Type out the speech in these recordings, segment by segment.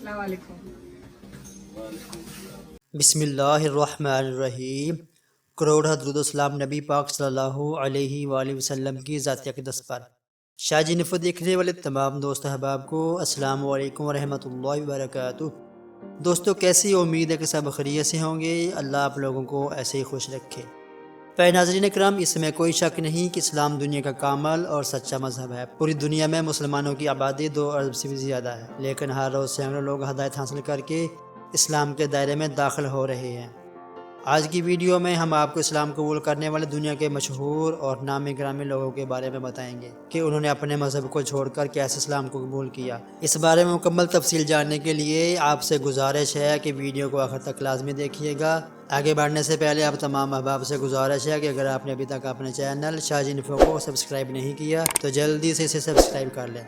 السلام علیکم۔ بسم اللہ الرحمن الرحیم۔ کروڑ درود و سلام نبی پاک صلی اللہ علیہ وآلہ وسلم کی ذات اقدس پر۔ شاہ جی انفو دیکھنے والے تمام دوست احباب کو السلام علیکم ورحمۃ اللہ وبرکاتہ۔ دوستو کیسی امید ہے کہ سب خیریت سے ہوں گے، اللہ آپ لوگوں کو ایسے ہی خوش رکھے۔ پہ ناظرین کرام، اس میں کوئی شک نہیں کہ اسلام دنیا کا کامل اور سچا مذہب ہے۔ پوری دنیا میں مسلمانوں کی آبادی 2 ارب سے بھی زیادہ ہے، لیکن ہر روز سینکڑوں لوگ ہدایت حاصل کر کے اسلام کے دائرے میں داخل ہو رہے ہیں۔ آج کی ویڈیو میں ہم آپ کو اسلام قبول کرنے والے دنیا کے مشہور اور نامی گرامی لوگوں کے بارے میں بتائیں گے کہ انہوں نے اپنے مذہب کو چھوڑ کر کیسے اسلام کو قبول کیا۔ اس بارے میں مکمل تفصیل جاننے کے لیے آپ سے گزارش ہے کہ ویڈیو کو آخر تک لازمی دیکھیے گا۔ آگے بڑھنے سے پہلے آپ تمام احباب سے گزارش ہے کہ اگر آپ نے ابھی تک اپنے چینل شاہ جی انفو کو سبسکرائب نہیں کیا تو جلدی سے اسے سبسکرائب کر لیں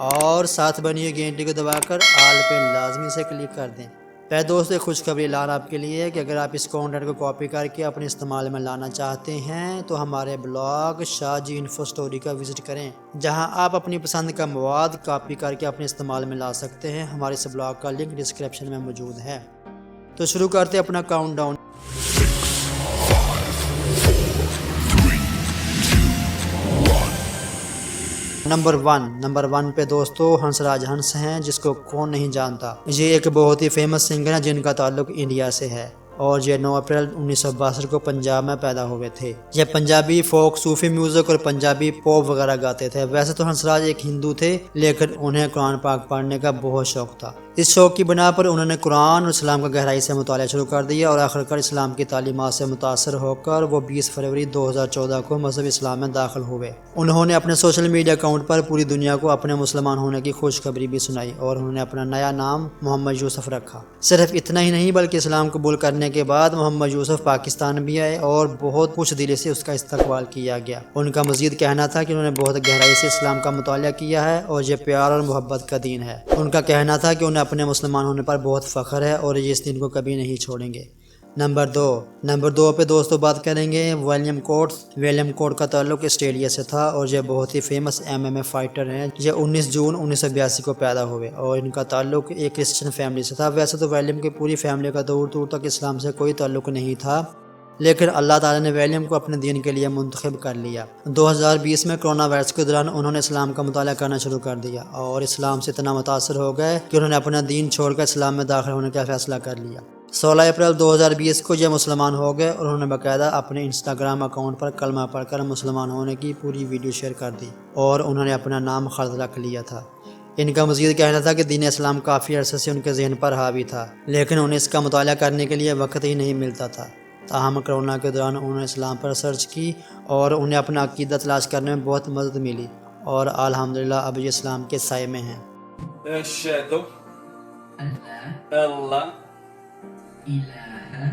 اور ساتھ بنی ہوئی گھنٹی کو دبا کر آل پہ لازمی سے کلک کر دیں۔ پہلے دوستو ایک خوشخبری اعلان آپ کے لیے ہے کہ اگر آپ اس کانٹینٹ کو کاپی کر کے اپنے استعمال میں لانا چاہتے ہیں تو ہمارے بلاگ شاہ جی انفو اسٹوری کا وزٹ کریں، جہاں آپ اپنی پسند کا مواد کاپی کر کے اپنے استعمال میں لا سکتے ہیں۔ ہمارے اس بلاگ کا لنک ڈسکرپشن میں موجود ہے۔ تو شروع کرتے اپنا کاؤنٹ ڈاؤن۔ نمبر 1 پہ دوستو ہنس راج ہنس ہیں، جس کو کون نہیں جانتا۔ یہ ایک بہت ہی فیمس سنگر ہیں جن کا تعلق انڈیا سے ہے، اور یہ 9 اپریل 1962 کو پنجاب میں پیدا ہوئے تھے۔ یہ پنجابی فوک، صوفی میوزک اور پنجابی پاپ وغیرہ گاتے تھے۔ ویسے تو ہنس راج ایک ہندو تھے، لیکن انہیں قرآن پاک پڑھنے کا بہت شوق تھا۔ اس شوق کی بنا پر انہوں نے قرآن اور اسلام کا گہرائی سے مطالعہ شروع کر دیا، اور آخرکار اسلام کی تعلیمات سے متاثر ہو کر وہ 20 فروری 2014 کو مذہب اسلام میں داخل ہوئے۔ انہوں نے اپنے سوشل میڈیا اکاؤنٹ پر پوری دنیا کو اپنے مسلمان ہونے کی خوشخبری بھی سنائی، اور انہوں نے اپنا نیا نام محمد یوسف رکھا۔ صرف اتنا ہی نہیں بلکہ اسلام قبول کرنے کے بعد محمد یوسف پاکستان بھی آئے اور بہت خوش دلی سے اس کا استقبال کیا گیا۔ ان کا مزید کہنا تھا کہ انہوں نے بہت گہرائی سے اسلام کا مطالعہ کیا ہے اور یہ پیار اور محبت کا دین ہے۔ ان کا کہنا تھا کہ انہیں اپنے مسلمان ہونے پر بہت فخر ہے اور یہ اس دین کو کبھی نہیں چھوڑیں گے۔ نمبر 2 پہ دوستو بات کریں گے ولیم کوٹ۔ ولیم کوٹ کا تعلق آسٹریلیا سے تھا اور یہ بہت ہی فیمس MMA فائٹر ہیں۔ یہ 19 جون 1982 کو پیدا ہوئے اور ان کا تعلق ایک کرسچن فیملی سے تھا۔ ویسے تو ولیم کی پوری فیملی کا دور دور تک اسلام سے کوئی تعلق نہیں تھا، لیکن اللہ تعالیٰ نے ولیم کو اپنے دین کے لیے منتخب کر لیا۔ 2020 میں کرونا وائرس کے دوران انہوں نے اسلام کا مطالعہ کرنا شروع کر دیا اور اسلام سے اتنا متاثر ہو گئے کہ انہوں نے اپنا دین چھوڑ کر اسلام میں داخل ہونے کا فیصلہ کر لیا۔ 16 اپریل 2020 کو یہ مسلمان ہو گئے اور انہوں نے باقاعدہ اپنے انسٹاگرام اکاؤنٹ پر کلمہ پڑھ کر مسلمان ہونے کی پوری ویڈیو شیئر کر دی، اور انہوں نے اپنا نام خالد رکھ لیا تھا۔ ان کا مزید کہنا تھا کہ دین اسلام کافی عرصے سے ان کے ذہن پر حاوی تھا، لیکن انہیں اس کا مطالعہ کرنے کے لیے وقت ہی نہیں ملتا تھا۔ تاہم کرونا کے دوران انہوں نے اسلام پر سرچ کی اور انہیں اپنا عقیدہ تلاش کرنے میں بہت مدد ملی، اور الحمدللہ اب یہ اسلام کے سائے میں ہیں۔ اشہدو اللہ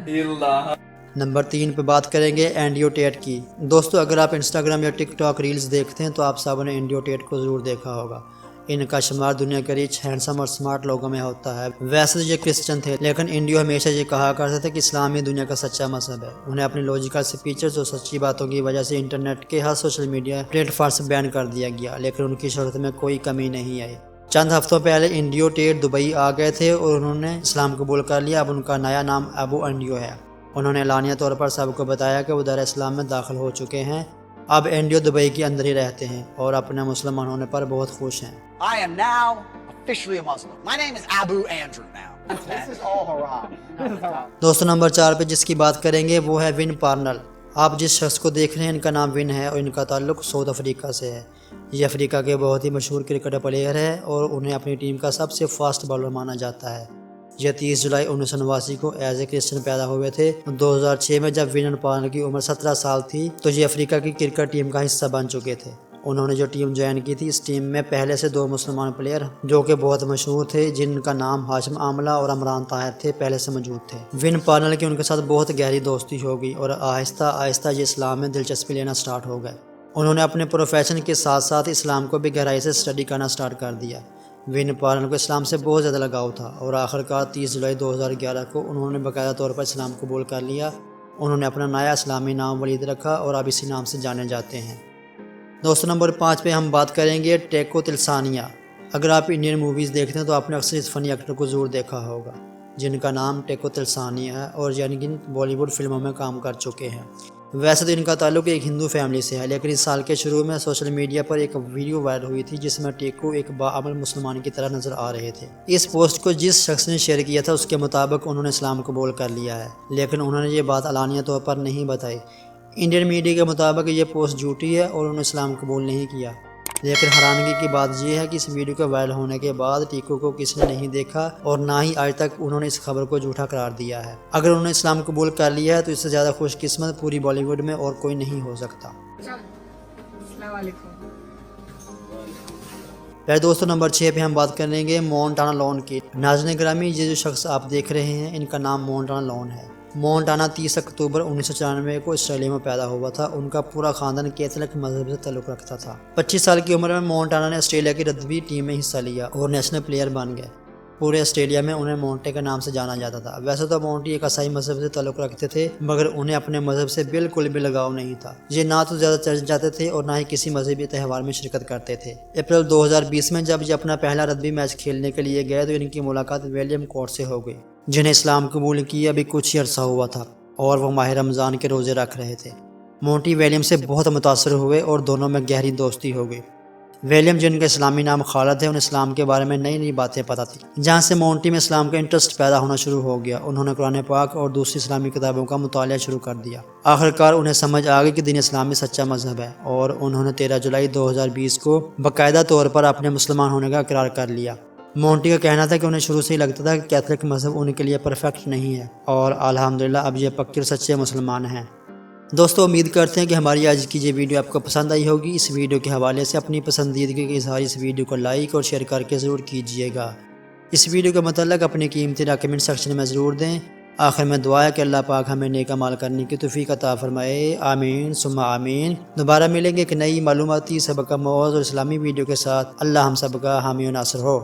الہ۔ نمبر 3 پہ بات کریں گے اینڈریو ٹیٹ کی۔ دوستو اگر آپ انسٹاگرام یا ٹک ٹاک ریلز دیکھتے ہیں تو آپ سب نے اینڈریو ٹیٹ کو ضرور دیکھا ہوگا۔ ان کا شمار دنیا کے ریچ، ہینڈسم اور سمارٹ لوگوں میں ہوتا ہے۔ ویسے یہ کرسچن تھے، لیکن اینڈریو ہمیشہ یہ کہا کرتے تھے کہ اسلام ہی دنیا کا سچا مذہب ہے۔ انہیں اپنی لاجیکل سپیچز اور سچی باتوں کی وجہ سے انٹرنیٹ کے ہر سوشل میڈیا پلیٹ فارم سے بین کر دیا گیا، لیکن ان کی شہرت میں کوئی کمی نہیں آئی۔ چند ہفتوں پہلے اینڈریو ٹیٹ دبئی آ گئے تھے اور انہوں نے اسلام قبول کر لیا۔ اب ان کا نیا نام ابو اینڈریو ہے۔ انہوں نے اعلانیہ طور پر سب کو بتایا کہ وہ دائرہ اسلام میں داخل ہو چکے ہیں۔ اب اینڈریو دبئی کے اندر ہی رہتے ہیں اور اپنے مسلمان ہونے پر بہت خوش ہیں۔ I am now officially a Muslim. My name is Abu Andrew now. This is all haram. دوستو نمبر 4 پہ جس کی بات کریں گے وہ ہے ون پارنل۔ آپ جس شخص کو دیکھ رہے ہیں ان کا نام ون ہے اور ان کا تعلق ساؤتھ افریقہ سے ہے۔ یہ افریقہ کے بہت ہی مشہور کرکٹ پلیئر ہے اور انہیں اپنی ٹیم کا سب سے فاسٹ بالر مانا جاتا ہے۔ یہ 30 جولائی 1989 کو ایز اے کرسچن پیدا ہوئے تھے۔ 2006 میں جب ون پارنل کی عمر 17 سال تھی تو یہ افریقہ کی کرکٹ ٹیم کا حصہ بن چکے تھے۔ انہوں نے جو ٹیم جوائن کی تھی، اس ٹیم میں پہلے سے 2 مسلمان پلیئر جو کہ بہت مشہور تھے، جن کا نام ہاشم آملہ اور عمران طاہر تھے، پہلے سے موجود تھے۔ ون پارنل کی ان کے ساتھ بہت گہری دوستی ہو گئی اور آہستہ آہستہ یہ اسلام میں دلچسپی لینا سٹارٹ ہو گئے۔ انہوں نے اپنے پروفیشن کے ساتھ ساتھ اسلام کو بھی گہرائی سے اسٹڈی کرنا سٹارٹ کر دیا۔ ون پارنل کو اسلام سے بہت زیادہ لگاؤ تھا اور آخرکار 30 جولائی 2011 کو انہوں نے باقاعدہ طور پر اسلام قبول کر لیا۔ انہوں نے اپنا نیا اسلامی نام ولید رکھا اور اب اسی نام سے جانے جاتے ہیں۔ دوستو نمبر 5 پہ ہم بات کریں گے ٹیکو تلسانیہ۔ اگر آپ انڈین موویز دیکھتے ہیں تو آپ نے اکثر اس فنی ایکٹر کو ضرور دیکھا ہوگا، جن کا نام ٹیکو تلسانی ہے اور جن بالی ووڈ فلموں میں کام کر چکے ہیں۔ ویسے تو ان کا تعلق ایک ہندو فیملی سے ہے، لیکن اس سال کے شروع میں سوشل میڈیا پر ایک ویڈیو وائرل ہوئی تھی جس میں ٹیکو ایک باعمل مسلمان کی طرح نظر آ رہے تھے۔ اس پوسٹ کو جس شخص نے شیئر کیا تھا اس کے مطابق انہوں نے اسلام قبول کر لیا ہے، لیکن انہوں نے یہ بات علانیہ طور پر نہیں بتائی۔ انڈین میڈیا کے مطابق یہ پوسٹ جھوٹی ہے اور انہوں نے اسلام قبول نہیں کیا، لیکن حیرانگی کی بات یہ ہے کہ اس ویڈیو کے وائرل ہونے کے بعد ٹیکو کو کسی نے نہیں دیکھا اور نہ ہی آج تک انہوں نے اس خبر کو جھوٹا قرار دیا ہے۔ اگر انہوں نے اسلام قبول کر لیا ہے تو اس سے زیادہ خوش قسمت پوری بالی ووڈ میں اور کوئی نہیں ہو سکتا۔ السلام علیکم۔ پھر دوستو نمبر 6 پہ ہم بات کریں گے مونٹانا لون کی۔ ناظرین گرامی، یہ جو شخص آپ دیکھ رہے ہیں ان کا نام مونٹانا لون ہے۔ مونٹانا 30 اکتوبر 1994 کو آسٹریلیا میں پیدا ہوا تھا۔ ان کا پورا خاندان کیتھولک مذہب سے تعلق رکھتا تھا۔ 25 سال کی عمر میں مونٹانا نے آسٹریلیا کی رگبی ٹیم میں حصہ لیا اور نیشنل پلیئر بن گئے۔ پورے آسٹریلیا میں انہیں مونٹے کے نام سے جانا جاتا تھا۔ ویسے تو مونٹی ایک عیسائی مذہب سے تعلق رکھتے تھے، مگر انہیں اپنے مذہب سے بالکل بھی لگاؤ نہیں تھا۔ یہ نہ تو زیادہ چرچ جاتے تھے اور نہ ہی کسی مذہبی تہوار میں شرکت کرتے تھے۔ اپریل 2020 میں جب یہ اپنا پہلا رگبی میچ کھیلنے کے لیے گئے تو ان کی ملاقات ولیم کورٹ سے ہو گئی، جنہیں اسلام قبول کیے ابھی کچھ ہی عرصہ ہوا تھا اور وہ ماہ رمضان کے روزے رکھ رہے تھے۔ مونٹی ویلیم سے بہت متاثر ہوئے اور دونوں میں گہری دوستی ہو گئی۔ ویلیم، جن کا اسلامی نام خالد ہے، انہیں اسلام کے بارے میں نئی نئی باتیں پتہ تھیں، جہاں سے مونٹی میں اسلام کا انٹرسٹ پیدا ہونا شروع ہو گیا۔ انہوں نے قرآن پاک اور دوسری اسلامی کتابوں کا مطالعہ شروع کر دیا۔ آخرکار انہیں سمجھ آ گئی کہ دین اسلامی سچا مذہب ہے اور انہوں نے 13 جولائی 2020 کو باقاعدہ طور پر اپنے مسلمان ہونے کا اقرار کر لیا۔ مونٹی کا کہنا تھا کہ انہیں شروع سے ہی لگتا تھا کہ کیتھولک مذہب ان کے لیے پرفیکٹ نہیں ہے اور الحمدللہ اب یہ پکے اور سچے مسلمان ہیں۔ دوستو، امید کرتے ہیں کہ ہماری آج کی یہ ویڈیو آپ کو پسند آئی ہوگی۔ اس ویڈیو کے حوالے سے اپنی پسندیدگی کے اظہار اس ویڈیو کو لائک اور شیئر کر کے ضرور کیجیے گا۔ اس ویڈیو کے متعلق اپنی قیمتی رائے کمنٹ سیکشن میں ضرور دیں۔ آخر میں دعا ہے کہ اللہ پاک ہمیں نیک اعمال کرنے کی توفیق عطا فرمائے، آمین ثم آمین۔ دوبارہ ملیں گے ایک نئی معلوماتی سبق آموز اور اسلامی ویڈیو کے ساتھ۔ اللہ ہم سب کا حامی و ناصر ہو۔